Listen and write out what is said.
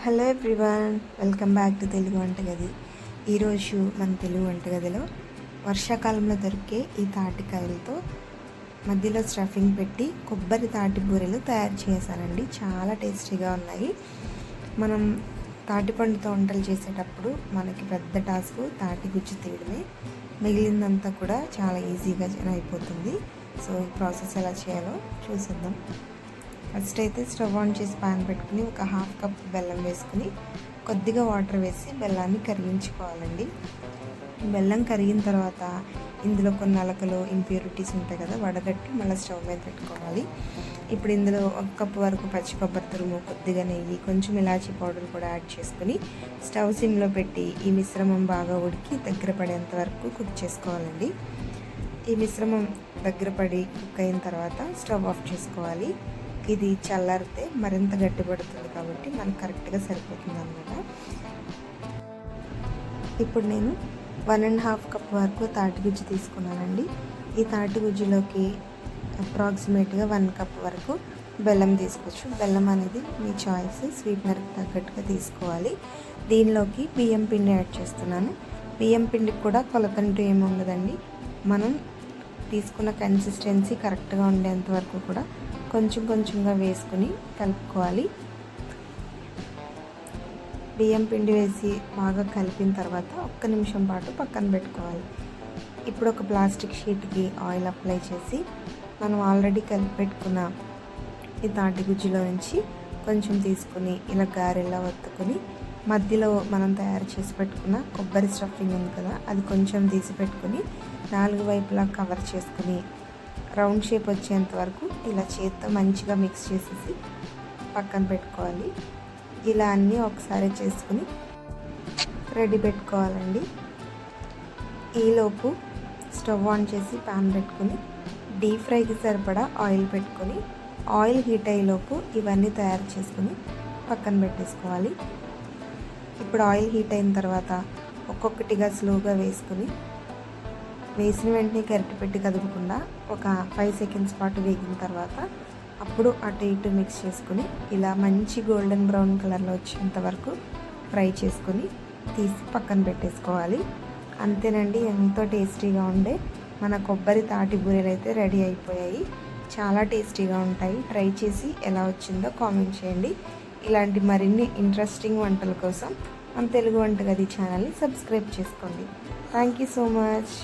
Hello everyone, welcome back to Telugu వంటగది. ఈరోజు మన తెలుగు వంటగదిలో వర్షాకాలంలో దొరికే ఈ తాటికాయలతో మధ్యలో స్టఫింగ్ పెట్టి కొబ్బరి తాటి బూరెలు తయారు చేశానండి. చాలా టేస్టీగా ఉన్నాయి. మనం తాటిపండుతో వంటలు చేసేటప్పుడు మనకి పెద్ద టాస్క్ తాటి గుజ్జు తీయడమే. మిగిలిందంతా కూడా చాలా ఈజీగా అయిపోతుంది. సో ఈ ప్రాసెస్ ఎలా చేయాలో చూసేద్దాం. ఫస్ట్ అయితే స్టవ్ ఆన్ చేసి పాన్ పెట్టుకుని ఒక హాఫ్ కప్ బెల్లం వేసుకుని కొద్దిగా వాటర్ వేసి బెల్లాన్ని కరిగించుకోవాలండి. బెల్లం కరిగిన తర్వాత ఇందులో కొన్ని అలకలు ఇంప్యూరిటీస్ ఉంటాయి కదా, వడగట్టి మళ్ళీ స్టవ్ మీద పెట్టుకోవాలి. ఇప్పుడు ఇందులో ఒక కప్పు వరకు పచ్చి కొబ్బరి తురుము, కొద్దిగా నెయ్యి, కొంచెం ఇలాచీ పౌడర్ కూడా యాడ్ చేసుకుని స్టవ్ సిమ్లో పెట్టి ఈ మిశ్రమం బాగా ఉడికి దగ్గర పడేంత వరకు కుక్ చేసుకోవాలండి. ఈ మిశ్రమం దగ్గర పడి కుక్ అయిన తర్వాత స్టవ్ ఆఫ్ చేసుకోవాలి. ఇది చల్లారితే మరింత గట్టిపడుతుంది కాబట్టి మనకు కరెక్ట్గా సరిపోతుంది అన్నమాట. ఇప్పుడు నేను 1.5 కప్ వరకు తాటిగుజ్జు తీసుకున్నానండి. ఈ తాటిగుజ్జులోకి అప్రాక్సిమేట్గా 1 కప్ వరకు బెల్లం తీసుకోవచ్చు. బెల్లం అనేది మీ చాయిస్, స్వీట్నర్కి తగ్గట్టుగా తీసుకోవాలి. దీనిలోకి బియ్యం పిండి యాడ్ చేస్తున్నాను. బియ్యం పిండికి కూడా కొలతంటూ ఏమి ఉండదండి. మనం తీసుకున్న కన్సిస్టెన్సీ కరెక్ట్గా ఉండేంత వరకు కూడా కొంచెం కొంచెంగా వేసుకుని కలుపుకోవాలి. బియ్యం పిండి వేసి బాగా కలిపిన తర్వాత ఒక్క నిమిషం పాటు పక్కన పెట్టుకోవాలి. ఇప్పుడు ఒక ప్లాస్టిక్ షీట్కి ఆయిల్ అప్లై చేసి మనం ఆల్రెడీ కలిపి పెట్టుకున్న ఈ తాటి గుజ్జులో నుంచి కొంచెం తీసుకుని ఇలా గారెలా ఒత్తుకొని మధ్యలో మనం తయారు చేసి పెట్టుకున్న కొబ్బరి స్టఫింగ్ ఉంది కదా, అది కొంచెం తీసి పెట్టుకుని 4 వైపులా కవర్ చేసుకుని రౌండ్ షేప్ వచ్చేంత వరకు ఇలా చేత్తో మంచిగా మిక్స్ చేసేసి పక్కన పెట్టుకోవాలి. ఇలా అన్నీ ఒకసారి చేసుకుని రెడీ పెట్టుకోవాలండి. ఈలోపు స్టవ్ ఆన్ చేసి పాన్ పెట్టుకుని డీప్ ఫ్రైకి సరిపడా ఆయిల్ పెట్టుకొని ఆయిల్ హీట్ అయ్యేలోపు ఇవన్నీ తయారు చేసుకుని పక్కన పెట్టేసుకోవాలి. ఇప్పుడు ఆయిల్ హీట్ అయిన తర్వాత ఒక్కొక్కటిగా స్లోగా వేసిన వెంటనే గరిటె పెట్టి కదపకుండా ఒక 5 సెకండ్స్ పాటు వేగిన తర్వాత అప్పుడు అటు ఇటు మిక్స్ చేసుకుని ఇలా మంచి గోల్డెన్ బ్రౌన్ కలర్లో వచ్చేంత వరకు ఫ్రై చేసుకొని తీసి పక్కన పెట్టేసుకోవాలి. అంతేనండి, ఎంతో టేస్టీగా ఉండే మన కొబ్బరి తాటి బూరెలు అయితే రెడీ అయిపోయాయి. చాలా టేస్టీగా ఉంటాయి. ట్రై చేసి ఎలా వచ్చిందో కామెంట్ చేయండి. ఇలాంటి మరిన్ని ఇంట్రెస్టింగ్ వంటల కోసం మన తెలుగు వంటగది ఛానల్ని సబ్స్క్రైబ్ చేసుకోండి. Thank you so much.